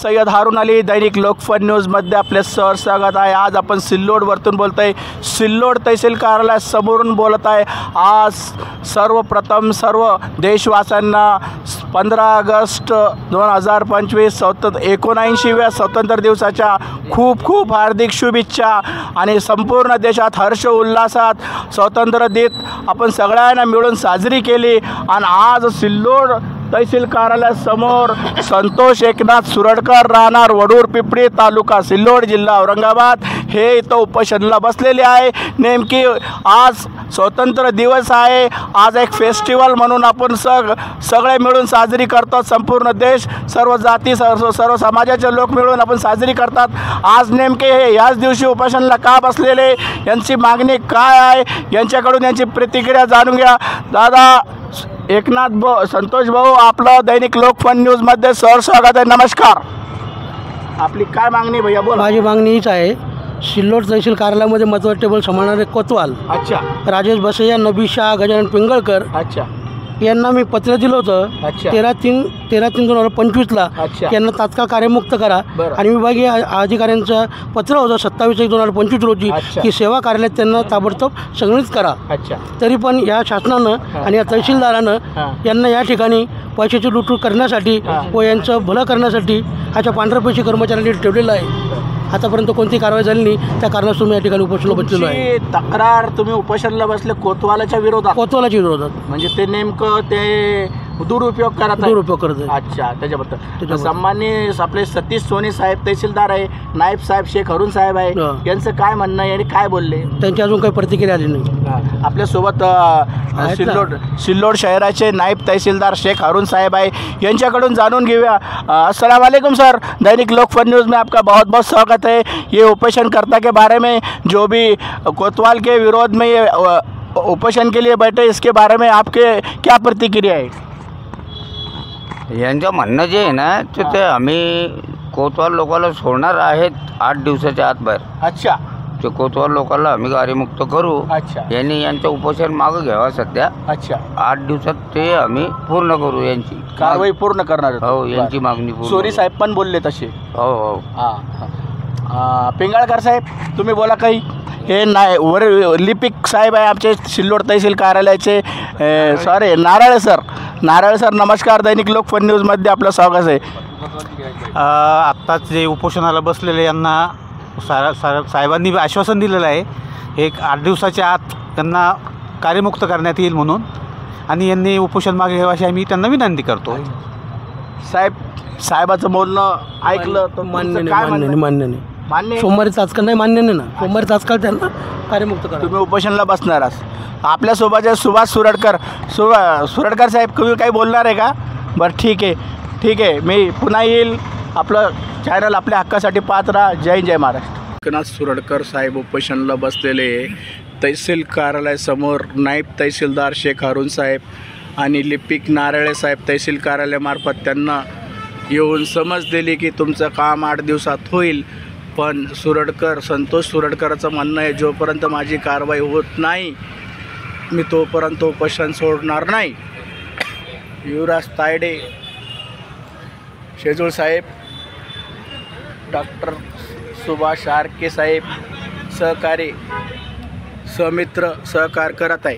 सय्यद हारून अली, दैनिक लोकफन न्यूजमध्ये आपले सहर्ष स्वागत आहे। आज आपण सिल्लोडवरून बोलत आहे, सिल्लोड तहसील कार्यालयासमोरून बोलत आहे। आज सर्वप्रथम सर्व देशवासियांना 15 ऑगस्ट 2025 79व्या स्वातंत्र्य दिवसाच्या खूप खूप हार्दिक शुभेच्छा। आणि संपूर्ण देशात हर्ष उल्हासात स्वातंत्र्य दिन आपण सगळ्यांना मिळून साजरी केली। आणि आज सिल्लोड तहसील कार्यालयासमोर संतोष एकनाथ सुरडकर राहणार वडूर पिपरी तालुका सिल्लोड जिल्हा औरंगाबाद हे इथं उपोषणाला बसलेले आहे। नेमकी आज स्वातंत्र्य दिवस आहे, आज एक फेस्टिवल म्हणून आपण सगळे मिळून साजरी करतो। संपूर्ण देश सर्व जाती सर्व समाजाचे लोक मिळून आपण साजरी करतात। आज नेमके हे याच दिवशी उपोषणाला का बसलेले, यांची मागणी काय आहे, यांच्याकडून यांची प्रतिक्रिया जाणून घ्या। दादा संतोष भाऊ, आपलं दैनिक लोकफन न्यूजमध्ये सहर्ष स्वागत आहे। नमस्कार, आपली काय मागणी भैया बोला। माझी मागणी हीच आहे, सिल्लोड तहसील कार्यालयामध्ये मतदार टेबल सांभाळणारे कोतवाल अच्छा राजेश बसैया, नबी शाह, गजानन पिंगळकर अच्छा यांना मी पत्र दिलं होतं। 13/3/2025ला यांना तात्काळ कार्यमुक्त करा। आणि विभागीय अधिकाऱ्यांचं पत्र होतं 27/1/2025 रोजी की सेवा कार्यालयात त्यांना ताबडतोब संघटित करा। तरी पण या शासनानं आणि या तहसीलदारानं यांना या ठिकाणी पैशाची लुटूट करण्यासाठी व यांचं भलं करण्यासाठी अशा पांढरपेशी कर्मचाऱ्यांनी ठेवलेलं आहे। आतापर्यंत कोणती कारवाई झाली नाही, त्या कारणास तुम्ही या ठिकाणी उपोषणाला बसलेलो आहे। तक्रार तुम्ही उपोषणाला बसले कोतवालाच्या विरोधात? कोतवालाच्या विरोधात। म्हणजे ते नेमकं ते दुरुपयोग करत आहे? अच्छा, त्याच्याबद्दल सामान्य आपले सतीश सोनी साहेब तहसीलदार आहे, नायब साहेब शेख हरून साहेब आहे, यांचं काय म्हणणं आहे आणि काय बोलले? त्यांची अजून काही प्रतिक्रिया आली नाही। आपल्यासोबत सिल्लोड शहराचे नायब तहसीलदार शेख हरून साहेब आहे, यांच्याकडून जाणून घेऊया। अस्सलाम वालेकुम सर, दैनिक लोकफन न्यूज़ में आपका बहुत बहुत स्वागत है। ये उपोषणकर्ता के बारे में जो भी कोतवाल के विरोध में ये उपोषण के लिए बैठे, इसके बारे में आपके क्या प्रतिक्रिया है? यांचं म्हणणं जे आहे ना ते आम्ही कोतवाल लोकांना सोडणार आहेत 8 दिवसाच्या आत बाहेर। अच्छा, ते कोतवाल लोकांना आम्ही कार्यमुक्त करू। अच्छा, यांनी यांचं उपोषण मागं घ्यावा सध्या। अच्छा, 8 दिवसात ते आम्ही पूर्ण करू, यांची कारवाई पूर्ण करणार। हो, यांची मागणी पूर्ण। सोरी साहेब पण बोलले तसे? हो हो। पिंगळकर साहेब तुम्ही बोला काही। हे वर लिपिक साहेब आहे आमचे सिल्लोड तहसील कार्यालयाचे, सॉरी नारळ सर नमस्कार, दैनिक लोकफन न्यूजमध्ये आपलं स्वागत आहे। आत्ताच जे उपोषणाला बसलेले यांना साहेबांनी आश्वासन दिलेलं आहे एक 8 दिवसाच्या आत त्यांना कार्यमुक्त करण्यात येईल म्हणून, आणि यांनी उपोषण मागे घ्यावं अशी आम्ही त्यांना विनंती करतो। साहेबाचं बोलणं ऐकलं तर मान्य नाही। सोमवारी तात्काळ नाही, मान्य नाही ना, सोमवारी तात्काळ त्यांना कार्यमुक्त करा। तुम्ही उपोषणाला बसणार आहात। आपल्यासोबत सुभाष सुरडकर साहेब, तुम्ही काही बोलणार आहे का? बरं ठीक आहे, मी पुन्हा येईल। आपलं चॅनल आपल्या हक्कासाठी पाहत राहा। जय जय महाराष्ट्र। एकनाथ सुरडकर साहेब उपोषणाला बसलेले तहसील कार्यालयासमोर नायब तहसीलदार शेख हरून साहेब आणि लिपिक नारळे साहेब तहसील कार्यालयामार्फत त्यांना येऊन समज दिली की तुमचं काम 8 दिवसात होईल। पण संतोष सुरडकरचं म्हणणं आहे जोपर्यंत माझी कारवाई होत नाही मी तोपर्यंत उपोषण सोडणार नाही। युवराज तायडे, शेजूळ साहेब, डॉक्टर सुभाष आरके साहेब सहकारी समित्र सहकार करत आहे।